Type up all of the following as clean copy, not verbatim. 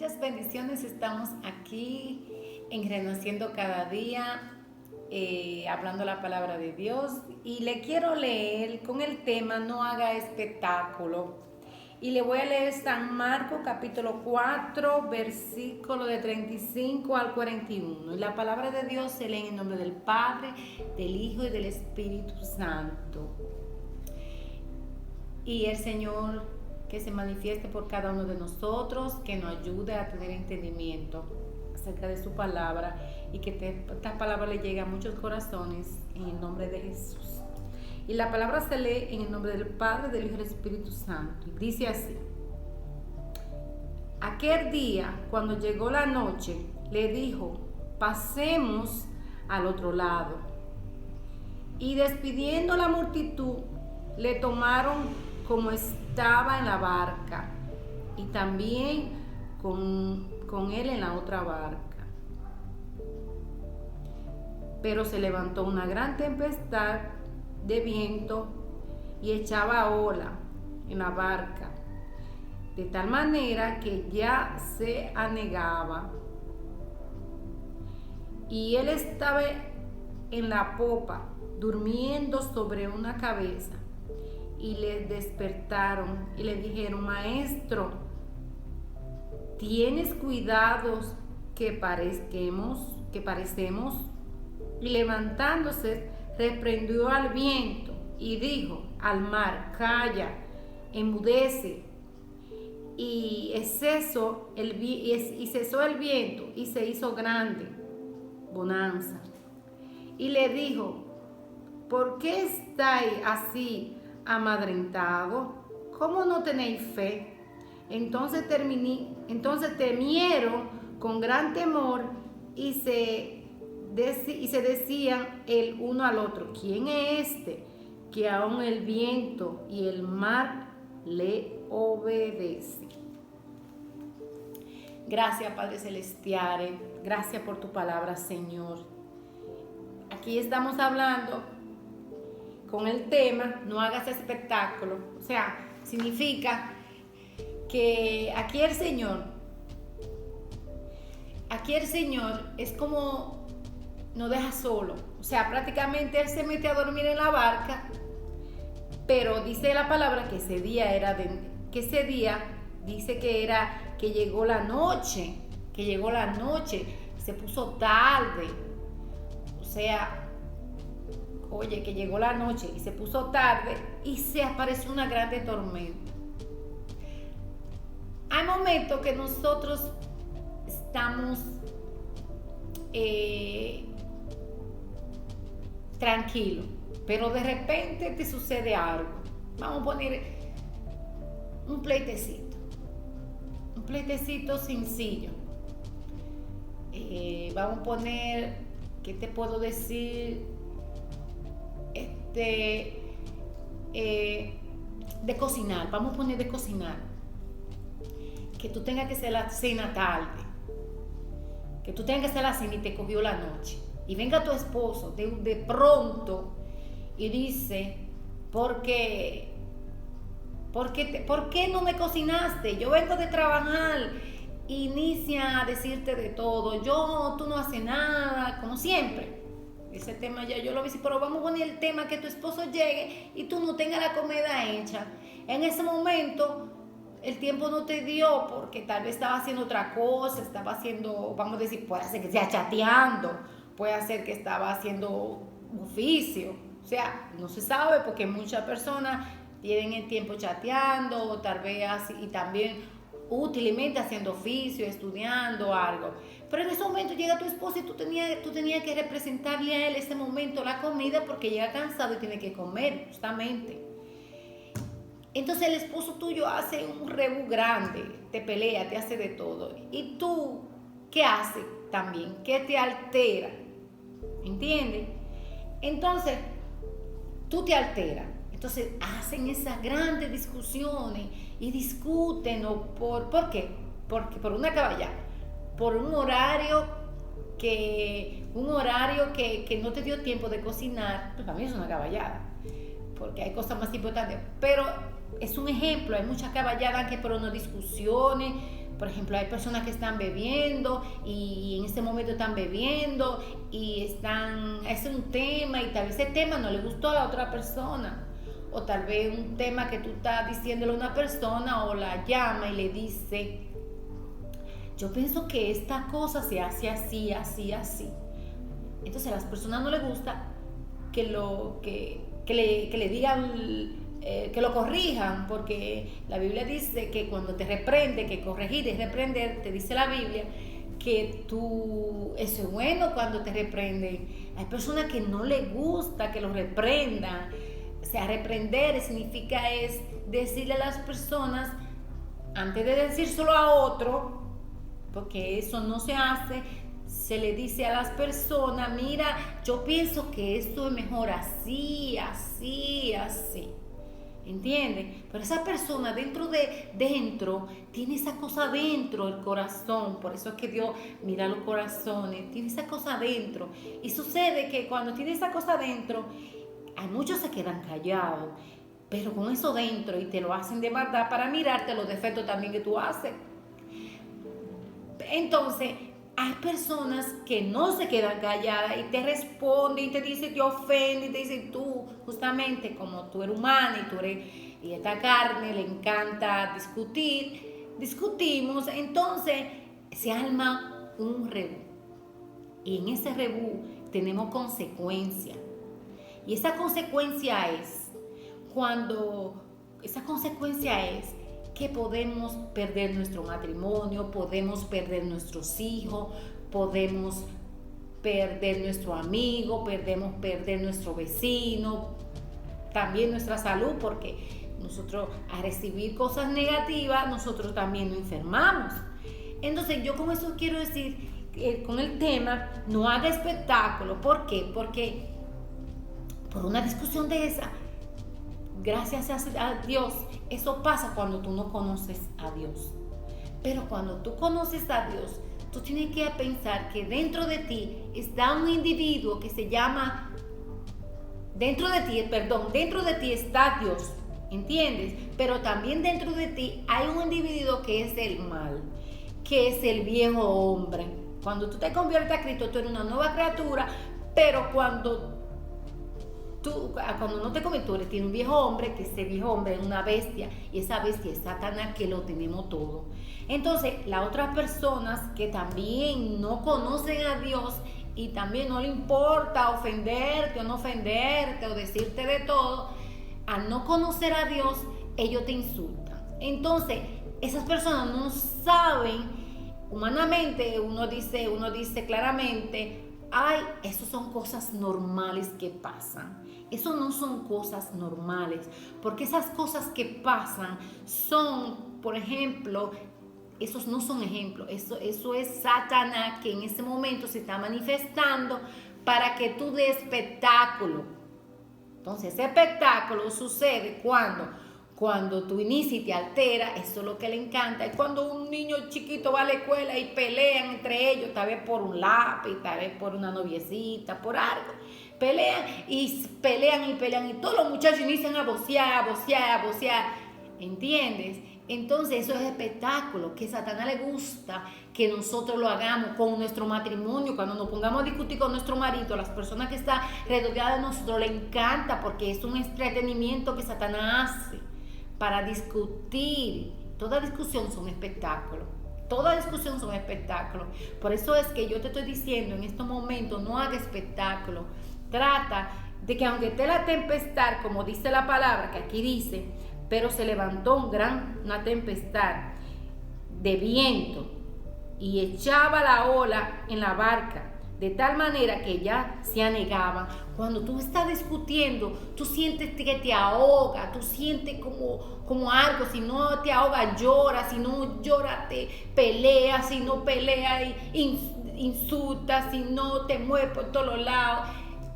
Muchas bendiciones, estamos aquí en Renaciendo cada día, hablando la palabra de Dios, y le quiero leer con el tema No haga espectáculo. Y le voy a leer San Marcos capítulo 4, versículo de 35 al 41. Y la palabra de Dios se lee en el nombre del Padre, del Hijo y del Espíritu Santo. Y el Señor que se manifieste por cada uno de nosotros, que nos ayude a tener entendimiento acerca de su palabra y que esta palabra le llegue a muchos corazones en el nombre de Jesús. Y la palabra se lee en el nombre del Padre, del Hijo y del Espíritu Santo. Y dice así: aquel día, cuando llegó la noche, le dijo: pasemos al otro lado. Y despidiendo la multitud, le tomaron como estaba en la barca, y también con él en la otra barca. Pero se levantó una gran tempestad de viento y echaba ola en la barca, de tal manera que ya se anegaba. Y él estaba en la popa, durmiendo sobre una cabeza. Y le despertaron y le dijeron: maestro, ¿tienes cuidados que parecemos? Y levantándose, reprendió al viento y dijo al mar: calla, enmudece. Y cesó el viento y se hizo grande bonanza. Y le dijo: ¿por qué estáis así amedrentados? ¿Cómo no tenéis fe? Entonces temieron con gran temor y se decían el uno al otro: ¿quién es este que aun el viento y el mar le obedecen? Gracias, Padre Celestial, gracias por tu palabra, Señor. Aquí estamos hablando con el tema No hagas espectáculo. O sea, significa que aquí el Señor es como nos deja solo. O sea, prácticamente Él se mete a dormir en la barca, pero dice la palabra que ese día dice que era que llegó la noche, se puso tarde. O sea, que llegó la noche y se puso tarde y se apareció una grande tormenta. Hay momentos que nosotros estamos tranquilos, pero de repente te sucede algo. Vamos a poner un pleitecito sencillo. Vamos a poner, ¿qué te puedo decir? De cocinar, vamos a poner de cocinar, que tú tengas que hacer la cena tarde, que tú tengas que hacer la cena y te cogió la noche, y venga tu esposo de pronto y dice: ¿por qué no me cocinaste? Yo vengo de trabajar. Inicia a decirte de todo: tú no haces nada, como siempre. Ese tema ya yo lo vi, pero vamos a poner el tema que tu esposo llegue y tú no tengas la comida hecha. En ese momento el tiempo no te dio porque tal vez estaba haciendo otra cosa, estaba haciendo, vamos a decir, puede ser que esté chateando, puede ser que estaba haciendo oficio. O sea, no se sabe porque muchas personas tienen el tiempo chateando o tal vez así, y también útilmente haciendo oficio, estudiando algo. Pero en ese momento llega tu esposo y tú tenías que representarle a él ese momento la comida, porque llega cansado y tiene que comer, justamente. Entonces el esposo tuyo hace un rebú grande, te pelea, te hace de todo. Y tú, ¿qué haces también? ¿Qué te altera? ¿Entiendes? Entonces, tú te alteras. Entonces hacen esas grandes discusiones y discuten. ¿Por qué? Porque por una caballada, por un horario que no te dio tiempo de cocinar. Pues para mí es una caballada, porque hay cosas más importantes. Pero es un ejemplo, hay muchas caballadas que por unas discusiones, Por ejemplo, hay personas que están bebiendo y en este momento están bebiendo y es un tema y tal vez ese tema no le gustó a la otra persona. O tal vez un tema que tú estás diciéndole a una persona o la llama y le dice, yo pienso que esta cosa se hace así, así, así. Entonces a las personas no les gusta que le digan, que lo corrijan, porque la Biblia dice que cuando te reprende, que corregir es reprender, te dice la Biblia que eso es bueno cuando te reprenden. Hay personas que no les gusta que los reprendan. O sea, reprender significa es decirle a las personas, antes de decírselo a otro, porque eso no se hace, se le dice a las personas, mira, yo pienso que esto es mejor así, así, así. ¿Entienden? Pero esa persona dentro tiene esa cosa dentro del corazón. Por eso es que Dios mira los corazones, tiene esa cosa dentro. Y sucede que cuando tiene esa cosa dentro, hay muchos se quedan callados, pero con eso dentro, y te lo hacen de verdad para mirarte los defectos también que tú haces. Entonces, hay personas que no se quedan calladas y te responden y te dicen, te ofenden y te dicen, tú, justamente como tú eres humana y esta carne le encanta discutimos, entonces se arma un rebú. Y en ese rebú tenemos consecuencias. Y esa consecuencia es que podemos perder nuestro matrimonio, podemos perder nuestros hijos, podemos perder nuestro amigo, podemos perder nuestro vecino, también nuestra salud, porque nosotros al recibir cosas negativas, nosotros también nos enfermamos. Entonces yo con eso quiero decir, con el tema, no haga espectáculo. ¿Por qué? Porque por una discusión de esa, gracias a Dios, eso pasa cuando tú no conoces a Dios. Pero cuando tú conoces a Dios, tú tienes que pensar que dentro de ti está un individuo que se llama, dentro de ti está Dios, ¿entiendes? Pero también dentro de ti hay un individuo que es el mal, que es el viejo hombre. Cuando tú te conviertes a Cristo, tú eres una nueva criatura, pero cuando no te conviertes, tú tienes un viejo hombre, que ese viejo hombre es una bestia, y esa bestia es Satanás, que lo tenemos todo. Entonces, las otras personas que también no conocen a Dios y también no le importa ofenderte o no ofenderte o decirte de todo, al no conocer a Dios, ellos te insultan. Entonces, esas personas no saben, humanamente, uno dice claramente, ay, eso son cosas normales que pasan. Eso no son cosas normales, porque esas cosas que pasan son, por ejemplo, esos no son ejemplos, eso es Satanás que en ese momento se está manifestando para que tú des espectáculo. Entonces, ese espectáculo sucede cuando tú inicias y te altera. Eso es lo que le encanta. Es cuando un niño chiquito va a la escuela y pelean entre ellos, tal vez por un lápiz, tal vez por una noviecita, por algo. Pelean y todos los muchachos inician a vocear. ¿Entiendes? Entonces eso es espectáculo, que a Satanás le gusta que nosotros lo hagamos con nuestro matrimonio. Cuando nos pongamos a discutir con nuestro marido, las personas que están rodeadas de nosotros, le encanta, porque es un entretenimiento que Satanás hace para discutir. Toda discusión son espectáculos. Por eso es que yo te estoy diciendo en estos momentos, no haga espectáculo. Trata de que aunque esté la tempestad, como dice la palabra, que aquí dice, pero se levantó una tempestad de viento y echaba la ola en la barca, de tal manera que ya se anegaba. Cuando tú estás discutiendo, tú sientes que te ahoga, tú sientes como algo. Si no te ahoga, llora. Si no llora, te pelea. Si no pelea, insulta. Si no, te mueve por todos lados.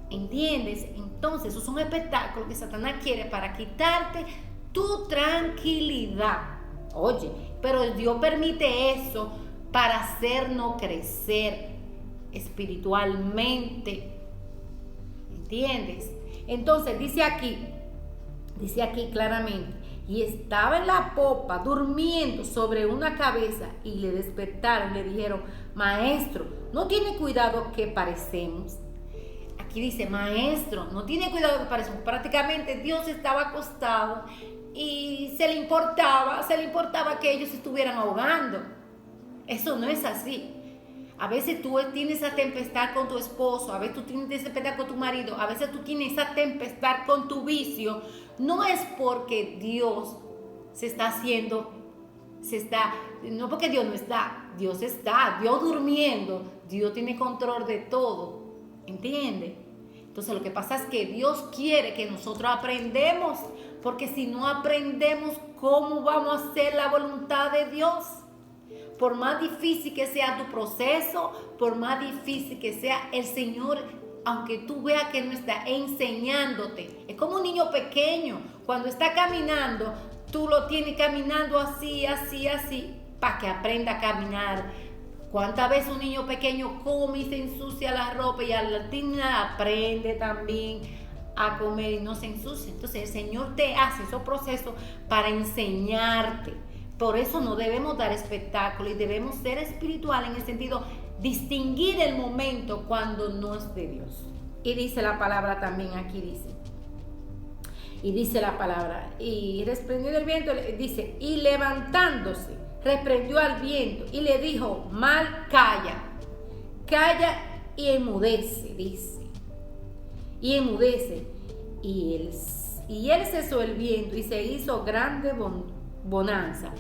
¿Entiendes? Entonces, esos son espectáculos que Satanás quiere para quitarte tu tranquilidad. Oye, pero Dios permite eso para hacernos crecer espiritualmente. ¿Entiendes? Entonces dice aquí claramente y estaba en la popa durmiendo sobre una cabeza, y le despertaron y le dijeron: maestro, ¿no tiene cuidado que parecemos? Aquí dice maestro, no tiene cuidado que parecemos. Prácticamente Dios estaba acostado y se le importaba que ellos se estuvieran ahogando. Eso no es así. A veces tú tienes esa tempestad con tu esposo, a veces tú tienes esa tempestad con tu marido, a veces tú tienes esa tempestad con tu vicio. No es porque Dios no porque Dios no está, Dios está, Dios durmiendo, Dios tiene control de todo, ¿entiendes? Entonces lo que pasa es que Dios quiere que nosotros aprendemos, porque si no aprendemos, ¿cómo vamos a hacer la voluntad de Dios? Por más difícil que sea tu proceso, por más difícil que sea, el Señor, aunque tú veas que no está enseñándote, es como un niño pequeño, cuando está caminando, tú lo tienes caminando así, para que aprenda a caminar. ¿Cuántas veces un niño pequeño come y se ensucia la ropa, y al terminar aprende también a comer y no se ensucia? Entonces el Señor te hace esos procesos para enseñarte. Por eso no debemos dar espectáculo y debemos ser espirituales en el sentido distinguir el momento cuando no es de Dios. Y dice la palabra también, aquí dice la palabra, y reprendió el viento, dice, y levantándose, reprendió al viento y le dijo: mal, calla y enmudece, dice, y enmudece. Y él cesó el viento y se hizo grande bonanza.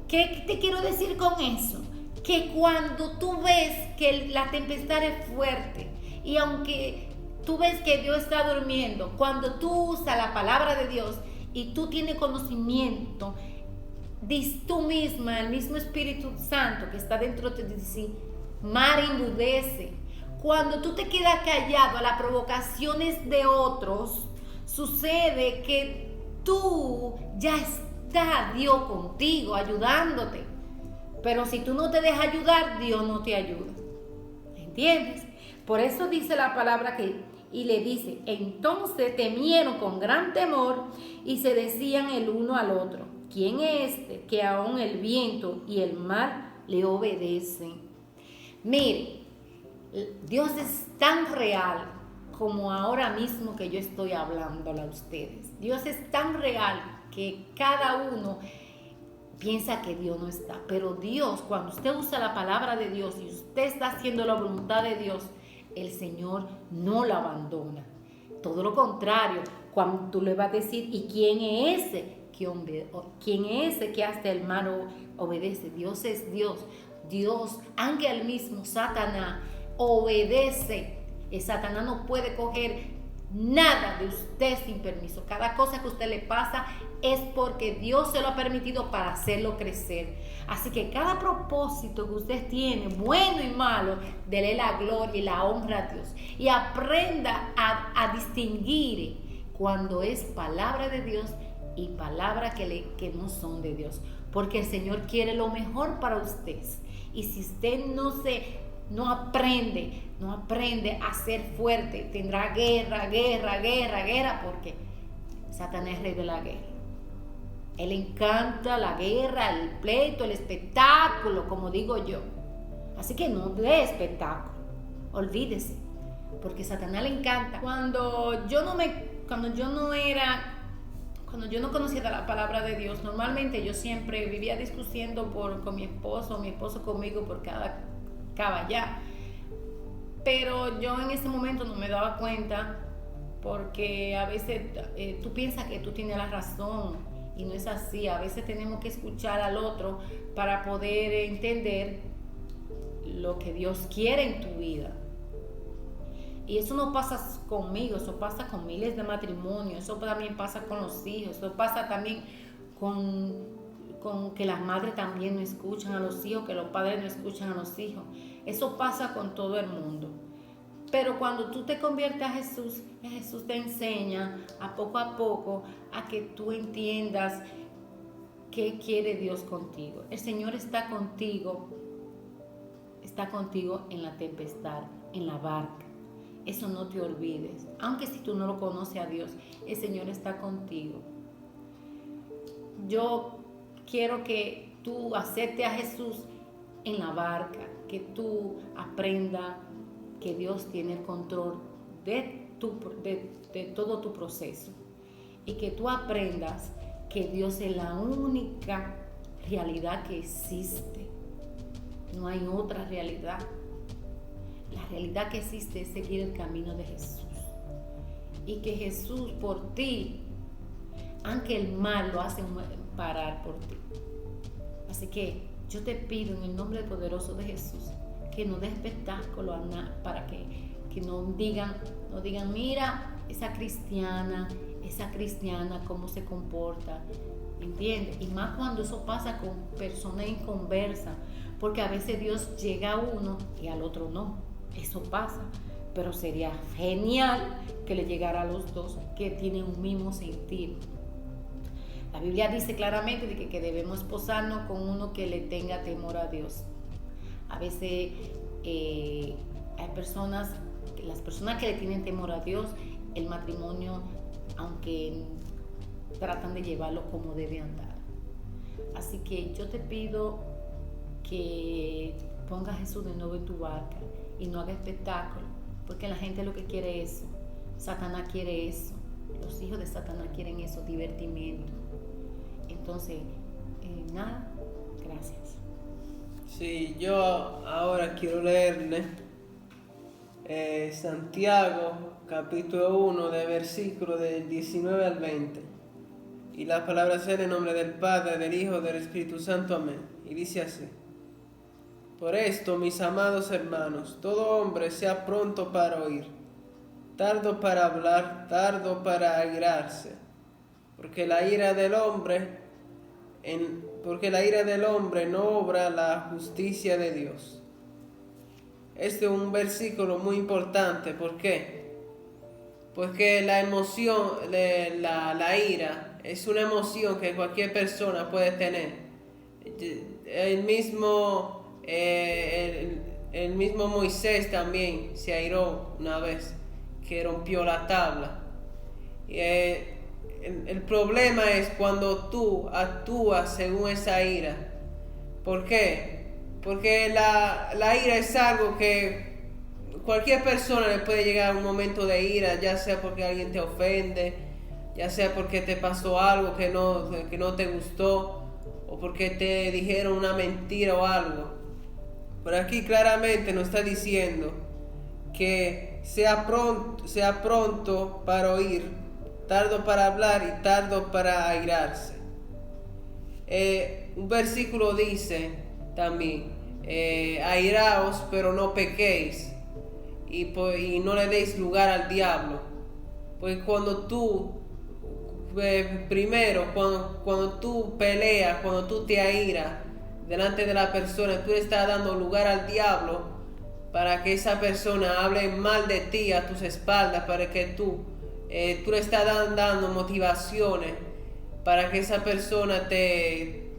¿Qué te quiero decir con eso? Que cuando tú ves que la tempestad es fuerte, y aunque tú ves que Dios está durmiendo, cuando tú usas la palabra de Dios y tú tienes conocimiento, dices tú misma, el mismo Espíritu Santo que está dentro de ti, mar enmudece. Cuando tú te quedas callado a las provocaciones de otros, sucede que tú ya está Dios contigo, ayudándote. Pero si tú no te dejas ayudar, Dios no te ayuda. ¿Entiendes? Por eso dice la palabra y le dice: entonces temieron con gran temor y se decían el uno al otro: ¿quién es este que aún el viento y el mar le obedecen? Mire, Dios es tan real como ahora mismo que yo estoy hablándole a ustedes. Dios es tan real que cada uno piensa que Dios no está. Pero Dios, cuando usted usa la palabra de Dios y usted está haciendo la voluntad de Dios, el Señor no la abandona. Todo lo contrario, cuando tú le vas a decir: ¿y quién es ese? ¿Quién es ese que hasta el mar obedece? Dios es Dios. Dios, aunque el mismo Satanás obedece, Satanás no puede coger nada de usted sin permiso. Cada cosa que a usted le pasa es porque Dios se lo ha permitido para hacerlo crecer. Así que cada propósito que usted tiene, bueno y malo, dele la gloria y la honra a Dios. Y aprenda a distinguir cuando es palabra de Dios y palabras que no son de Dios. Porque el Señor quiere lo mejor para usted. Y si usted no aprende a ser fuerte, tendrá guerra, porque Satanás es rey de la guerra. Él le encanta la guerra, el pleito, el espectáculo, como digo yo. Así que no dé espectáculo, olvídese, porque Satanás le encanta. Cuando yo no conocía la palabra de Dios, normalmente yo siempre vivía discutiendo con mi esposo conmigo por cada caballá. Pero yo en ese momento no me daba cuenta, porque a veces tú piensas que tú tienes la razón y no es así. A veces tenemos que escuchar al otro para poder entender lo que Dios quiere en tu vida. Y eso no pasa conmigo, eso pasa con miles de matrimonios, eso también pasa con los hijos, eso pasa también con que las madres también no escuchan a los hijos, que los padres no escuchan a los hijos. Eso pasa con todo el mundo. Pero cuando tú te conviertes a Jesús, Jesús te enseña a poco a que tú entiendas qué quiere Dios contigo. El Señor está contigo en la tempestad, en la barca. Eso no te olvides. Aunque si tú no lo conoces a Dios, el Señor está contigo. yo quiero que tú aceptes a Jesús en la barca, que tú aprendas que Dios tiene el control de todo tu proceso y que tú aprendas que Dios es la única realidad que existe. No hay otra realidad. La realidad que existe es seguir el camino de Jesús. Y que Jesús por ti, aunque el mal lo hace parar por ti. Así que yo te pido en el nombre poderoso de Jesús que no des espectáculo a nada, para que no digan, mira, esa cristiana cómo se comporta, ¿entiendes? Y más cuando eso pasa con personas inconversas, porque a veces Dios llega a uno y al otro no, eso pasa, pero sería genial que le llegara a los dos que tienen un mismo sentido. La Biblia dice claramente que debemos esposarnos con uno que le tenga temor a Dios. A veces hay las personas que le tienen temor a Dios, el matrimonio, aunque tratan de llevarlo como debe andar. Así que yo te pido que pongas a Jesús de nuevo en tu barca y no haga espectáculo, porque la gente lo que quiere es eso. Satanás quiere eso. Los hijos de Satanás quieren eso, divertimiento. Entonces, nada, gracias. Sí, yo ahora quiero leerle Santiago capítulo 1 de versículo del 19 al 20. Y la palabra sea en el nombre del Padre, del Hijo, del Espíritu Santo. Amén. Y dice así: Por esto, mis amados hermanos, todo hombre sea pronto para oír, tardo para hablar, tardo para airarse, porque la ira del hombre no obra la justicia de Dios. Este es un versículo muy importante. ¿Por qué? Porque la emoción, la ira, es una emoción que cualquier persona puede tener. El mismo Moisés también se airó una vez que rompió la tabla. El problema es cuando tú actúas según esa ira. ¿Por qué? Porque la ira es algo que cualquier persona le puede llegar a un momento de ira, ya sea porque alguien te ofende, ya sea porque te pasó algo que no te gustó, o porque te dijeron una mentira o algo. Pero aquí claramente nos está diciendo que sea pronto para oír, tardo para hablar y tardo para airarse. Un versículo dice también, airaos pero no pequéis, y no le deis lugar al diablo. Porque cuando tú cuando tú peleas, cuando tú te airas delante de la persona, tú le estás dando lugar al diablo para que esa persona hable mal de ti a tus espaldas, para que tú le estás dando motivaciones para que esa persona te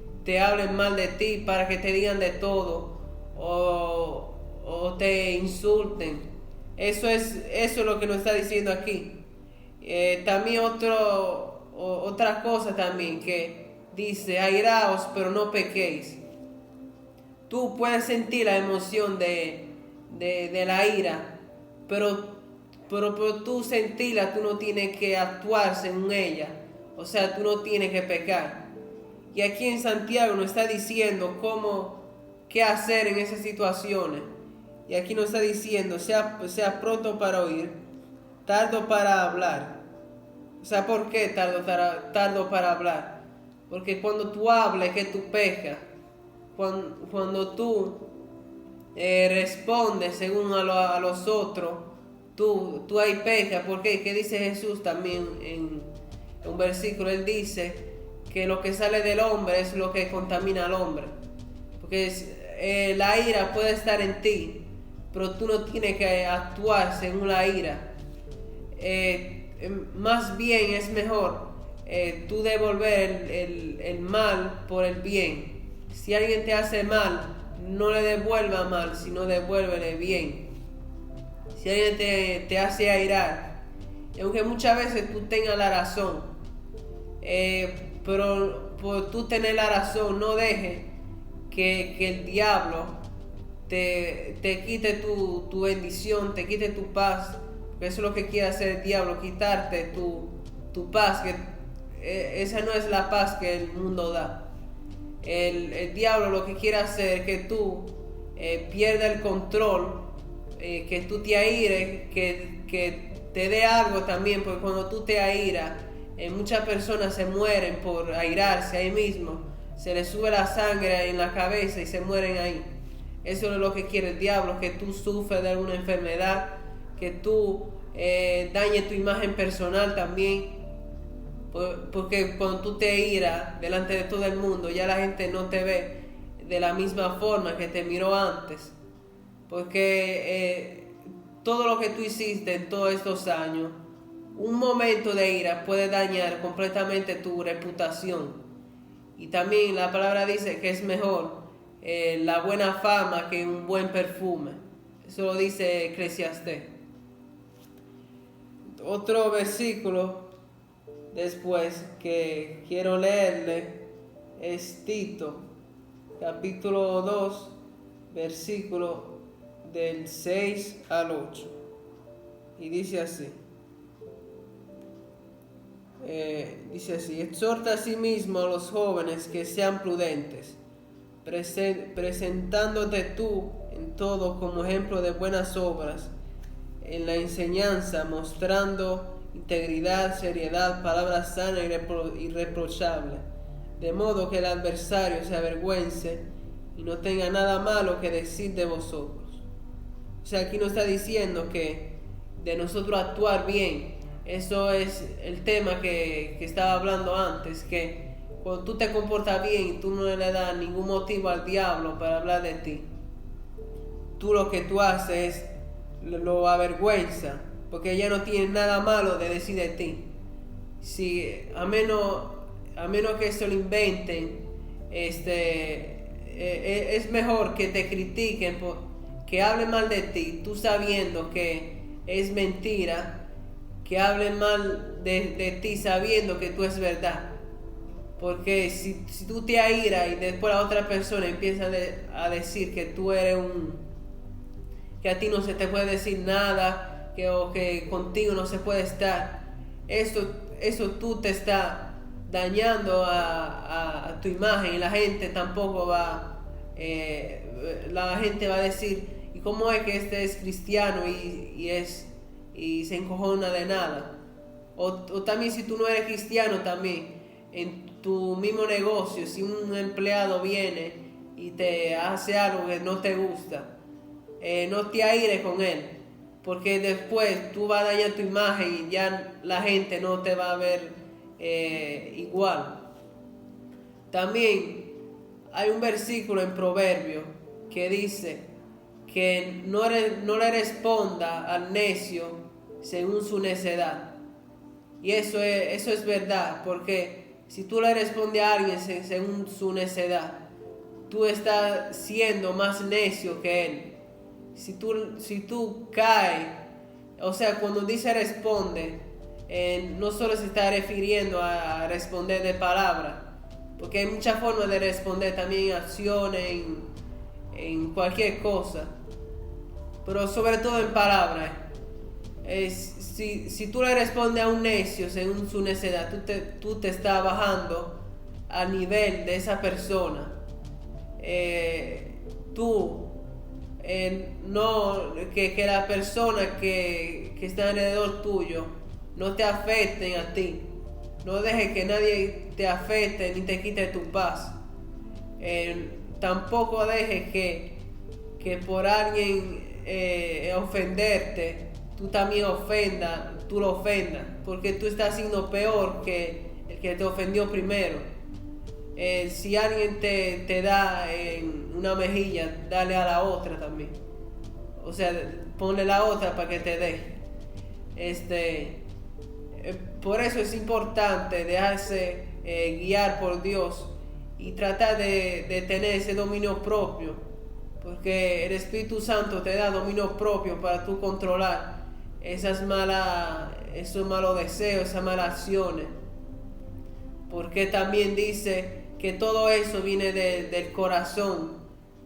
hable mal de ti, para que te digan de todo o te insulten. Eso es lo que nos está diciendo aquí. También otra cosa también que dice: airaos pero no pequéis. Tú puedes sentir la emoción de la ira, pero por tú sentirla, tú no tienes que actuar según ella. O sea, tú no tienes que pecar. Y aquí en Santiago nos está diciendo qué hacer en esas situaciones. Y aquí nos está diciendo: sea pronto para oír, tardo para hablar. O sea, ¿por qué tardo para hablar? Porque cuando tú hablas, que tú pecas. Cuando tú respondes según a los otros, tú ahí pecas. ¿Por qué? ¿Qué dice Jesús también en un versículo? Él dice que lo que sale del hombre es lo que contamina al hombre. Porque la ira puede estar en ti, pero tú no tienes que actuar según la ira. Más bien es mejor tú devolver el mal por el bien. Si alguien te hace mal, no le devuelva mal, sino devuélvele bien. Si alguien te hace airar, aunque muchas veces tú tengas la razón, pero por tú tener la razón, no deje que el diablo te quite tu bendición, te quite tu paz, porque eso es lo que quiere hacer el diablo, quitarte tu paz, que esa no es la paz que el mundo da. El diablo lo que quiere hacer es que tú pierdas el control, que tú te aires, que te dé algo también, porque cuando tú te airas, muchas personas se mueren por airarse ahí mismo, se les sube la sangre en la cabeza y se mueren ahí. Eso es lo que quiere el diablo, que tú sufres de alguna enfermedad, que tú dañes tu imagen personal también, porque cuando tú te iras delante de todo el mundo, ya la gente no te ve de la misma forma que te miró antes, porque todo lo que tú hiciste en todos estos años, un momento de ira puede dañar completamente tu reputación. Y también la palabra dice que es mejor la buena fama que un buen perfume. Eso lo dice Eclesiastés. Otro versículo después que quiero leerle es Tito, capítulo 2, versículo del 6 al 8. Y dice así. Exhorta a sí mismo a los jóvenes que sean prudentes, presentándote tú en todo como ejemplo de buenas obras, en la enseñanza, mostrando integridad, seriedad, palabra sana y irreprochable, de modo que el adversario se avergüence y no tenga nada malo que decir de vosotros. O sea, aquí nos está diciendo que de nosotros actuar bien. Eso es el tema que estaba hablando antes, que cuando tú te comportas bien y tú no le das ningún motivo al diablo para hablar de ti, tú lo que tú haces es lo avergüenza, porque ya no tiene nada malo de decir de ti. Si, a menos que eso lo inventen, es mejor que te critiquen, que hablen mal de ti, tú sabiendo que es mentira, que hablen mal de ti sabiendo que tú es verdad. Porque si tú te airas y después la otra persona empieza a decir que tú eres que a ti no se te puede decir nada, o que contigo no se puede estar, eso tú te está dañando a tu imagen, y la gente tampoco la gente va a decir, ¿y cómo es que este es cristiano y se encojona de nada? O también si tú no eres cristiano también, en tu mismo negocio, si un empleado viene y te hace algo que no te gusta, no te aires con él, porque después tú vas a dañar tu imagen y ya la gente no te va a ver igual. También hay un versículo en Proverbios que dice que no le responda al necio según su necedad. Y eso es verdad, porque si tú le respondes a alguien según su necedad, tú estás siendo más necio que él. Si tú caes, o sea, cuando dice responde, no solo se está refiriendo a responder de palabra, porque hay muchas formas de responder, también en acciones, en cualquier cosa, pero sobre todo en palabras. Si tú le respondes a un necio según su necedad, tú te estás bajando al nivel de esa persona. No, que la persona que está alrededor tuyo no te afecten a ti. No dejes que nadie te afecte ni te quite tu paz. Tampoco dejes que por alguien ofenderte, tú también lo ofendas, porque tú estás siendo peor que el que te ofendió primero. Si alguien te da en una mejilla, dale a la otra también. O sea, ponle la otra para que te dé. Por eso es importante dejarse guiar por Dios y tratar de tener ese dominio propio, porque el Espíritu Santo te da dominio propio para tú controlar esos malos deseos, esas malas acciones. porque también dice que todo eso viene del corazón,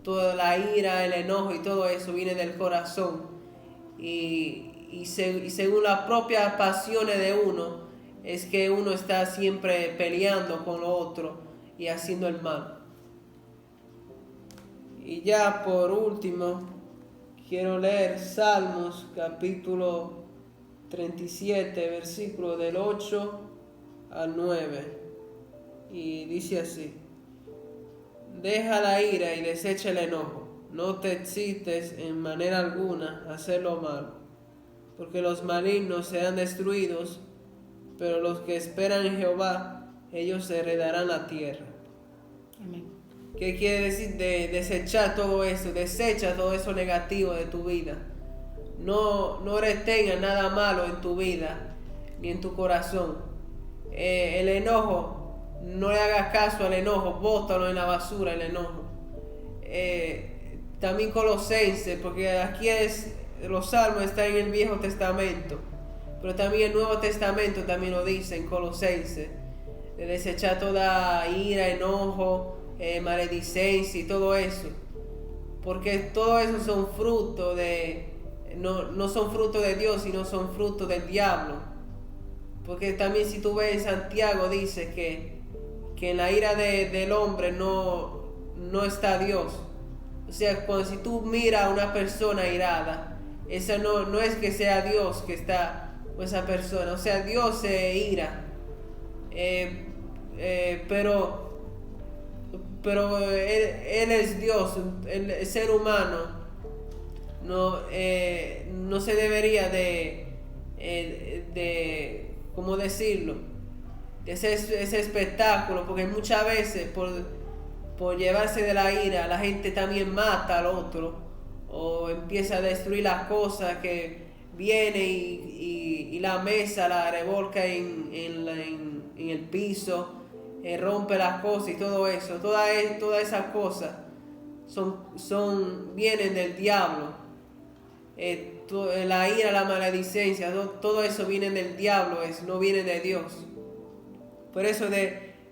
toda la ira, el enojo y todo eso viene del corazón. Y según las propias pasiones de uno, es que uno está siempre peleando con lo otro y haciendo el mal. Y ya por último, quiero leer Salmos capítulo 37, versículo del 8 al 9. Y dice así: deja la ira y desecha el enojo. No te excites en manera alguna a hacer lo malo, porque los malignos serán destruidos, pero los que esperan en Jehová, ellos heredarán la tierra. Amén. ¿Qué quiere decir de desechar todo eso? Desecha todo eso negativo de tu vida. No retengas nada malo en tu vida, ni en tu corazón. El enojo, no le hagas caso al enojo, bótalo en la basura el enojo. También Colosenses, porque aquí los salmos están en el Viejo Testamento, pero también el Nuevo Testamento también lo dice en Colosenses, de desechar toda ira, enojo, maledicencia y todo eso, porque todo eso son frutos no son frutos de Dios, sino son frutos del diablo. Porque también si tú ves en Santiago dice que en la ira del hombre no está Dios. O sea, si tú miras a una persona irada, esa no es que sea Dios que está con esa persona. O sea, Dios se ira. Pero él es Dios. El ser humano no se debería de ¿cómo decirlo? De ese espectáculo, porque muchas veces por llevarse de la ira, la gente también mata al otro o empieza a destruir las cosas, que viene y la mesa la revolca en el piso, rompe las cosas y todo eso. Todas esas cosas vienen del diablo. La ira, la maledicencia, todo eso viene del diablo, no viene de Dios. Por eso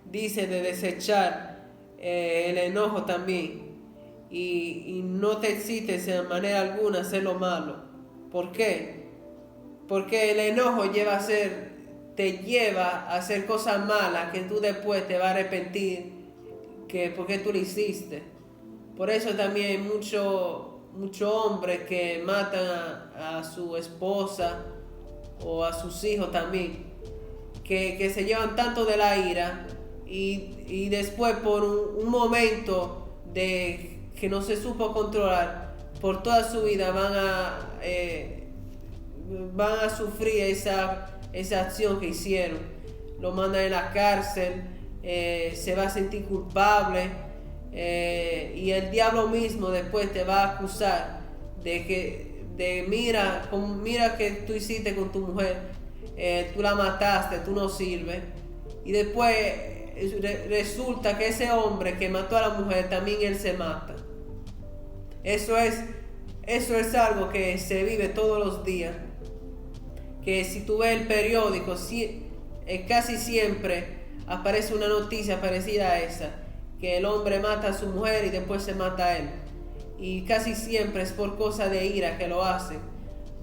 dice de desechar el enojo también, y no te excites en manera alguna a hacer lo malo. ¿Por qué? Porque el enojo te lleva a hacer cosas malas que tú después te vas a arrepentir porque tú lo hiciste. Por eso también hay muchos hombres que matan a su esposa o a sus hijos también, que se llevan tanto de la ira y después por un momento que no se supo controlar, por toda su vida van a sufrir esa acción que hicieron. Lo mandan en la cárcel, se va a sentir culpable, y el diablo mismo después te va a acusar mira que tú hiciste con tu mujer, tú la mataste, tú no sirves. Y después resulta que ese hombre que mató a la mujer también él se mata. Eso es algo que se vive todos los días, que si tú ves el periódico, casi siempre aparece una noticia parecida a esa, que el hombre mata a su mujer y después se mata a él. Y casi siempre es por cosa de ira que lo hace,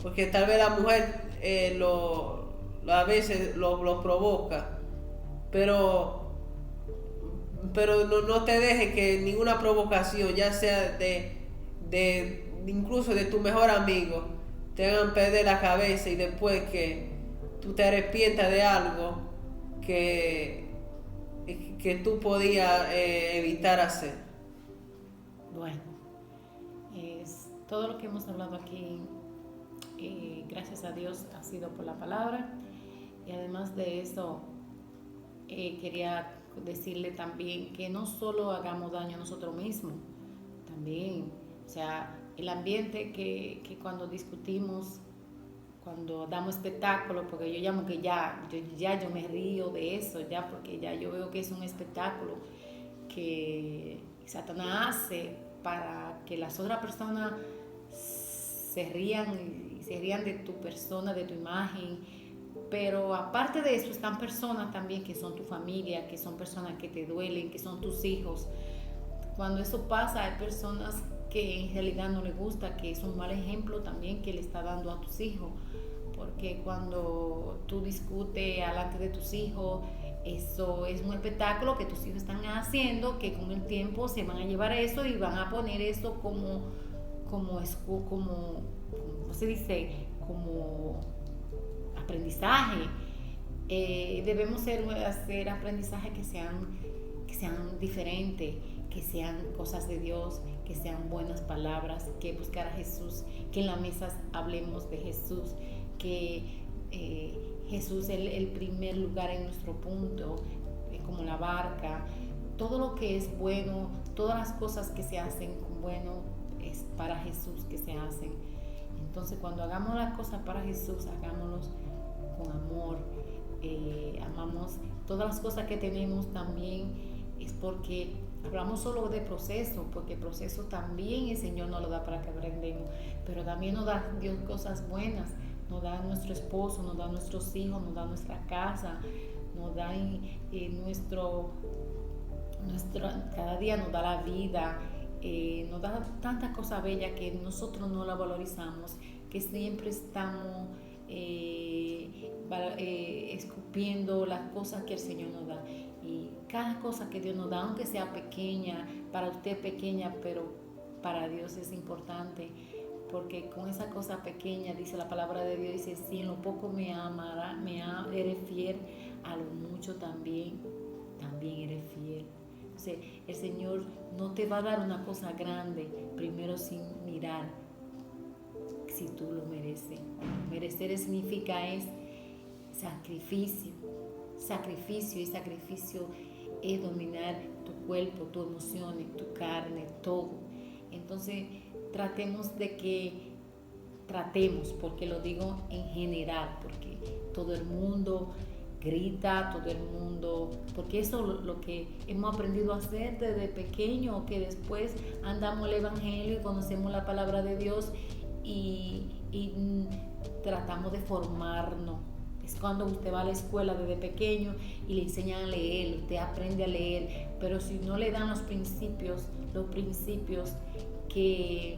porque tal vez la mujer a veces lo provoca, pero no te deje que ninguna provocación, ya sea incluso de tu mejor amigo, te hagan perder la cabeza y después que tú te arrepientas de algo que tú podías evitar hacer. Bueno, todo lo que hemos hablado aquí, gracias a Dios, ha sido por la palabra. Y además de eso, quería decirle también que no solo hagamos daño a nosotros mismos, también, o sea, el ambiente que cuando discutimos, cuando damos espectáculo, porque yo llamo que yo me río de eso, ya, porque ya yo veo que es un espectáculo que Satanás hace para que las otras personas se rían de tu persona, de tu imagen, Pero aparte de eso están personas también que son tu familia, que son personas que te duelen, que son tus hijos. Cuando eso pasa, hay personas que en realidad no les gusta, que es un mal ejemplo también que le está dando a tus hijos. Porque cuando tú discutes delante de tus hijos, eso es un espectáculo que tus hijos están haciendo, que con el tiempo se van a llevar eso y van a poner eso ¿cómo se dice? Como aprendizaje. Debemos hacer aprendizaje que sean diferentes, que sean cosas de Dios, que sean buenas palabras, que buscar a Jesús, que en la mesa hablemos de Jesús, que Jesús es el primer lugar en nuestro punto, como la barca. Todo lo que es bueno, todas las cosas que se hacen bueno, es para Jesús que se hacen. Entonces, cuando hagamos las cosas para Jesús, hagámoslos con amor. Amamos todas las cosas que tenemos también, es porque hablamos solo de proceso, porque el proceso también el Señor nos lo da para que aprendamos, pero también nos da Dios cosas buenas, nos da nuestro esposo, nos da nuestros hijos, nos da nuestra casa, nos da cada día nos da la vida, nos da tantas cosas bellas que nosotros no la valorizamos, que siempre estamos escupiendo las cosas que el Señor nos da. Y cada cosa que Dios nos da, aunque sea pequeña, para usted pequeña, pero para Dios es importante, porque con esa cosa pequeña, dice la palabra de Dios, dice, si en lo poco me amará, eres fiel, a lo mucho también eres fiel. Entonces, el Señor no te va a dar una cosa grande, primero sin mirar si tú lo mereces. Merecer significa es sacrificio, y sacrificio es dominar tu cuerpo, tus emociones, tu carne, todo. Entonces porque lo digo en general, porque todo el mundo grita, todo el mundo, porque eso es lo que hemos aprendido a hacer desde pequeño, que después andamos el evangelio y conocemos la palabra de Dios y tratamos de formarnos. Es cuando usted va a la escuela desde pequeño y le enseñan a leer, usted aprende a leer, pero si no le dan los principios que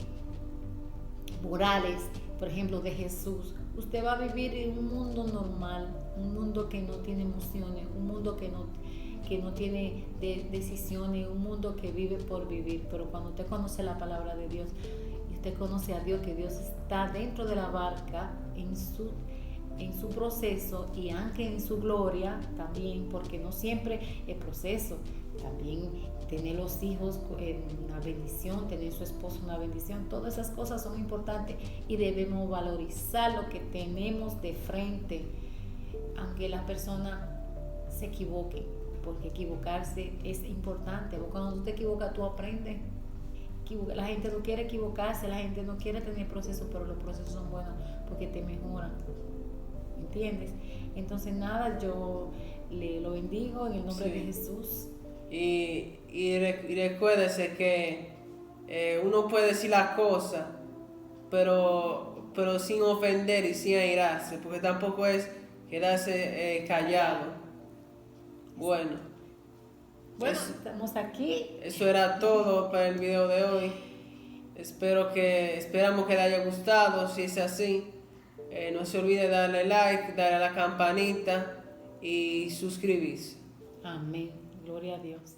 morales, por ejemplo, de Jesús, usted va a vivir en un mundo normal, un mundo que no tiene emociones, un mundo que no tiene decisiones, un mundo que vive por vivir. Pero cuando usted conoce la palabra de Dios y usted conoce a Dios, que Dios está dentro de la barca en su proceso y aunque en su gloria también, porque no siempre es proceso, también tener los hijos una bendición, tener su esposo una bendición, todas esas cosas son importantes y debemos valorizar lo que tenemos de frente, aunque la persona se equivoque, porque equivocarse es importante. Cuando tú te equivocas, tú aprendes. La gente no quiere equivocarse, la gente no quiere tener procesos, pero los procesos son buenos porque te mejoran. ¿Entiendes? Entonces nada, yo lo bendigo en el nombre de Jesús. Y recuérdese que uno puede decir las cosas, pero sin ofender y sin airarse, porque tampoco es quedarse callado. Bueno, estamos aquí. Eso era todo para el video de hoy. Esperamos que le haya gustado. Si es así, no se olvide darle like, darle a la campanita y suscribirse. Amén. Gloria a Dios.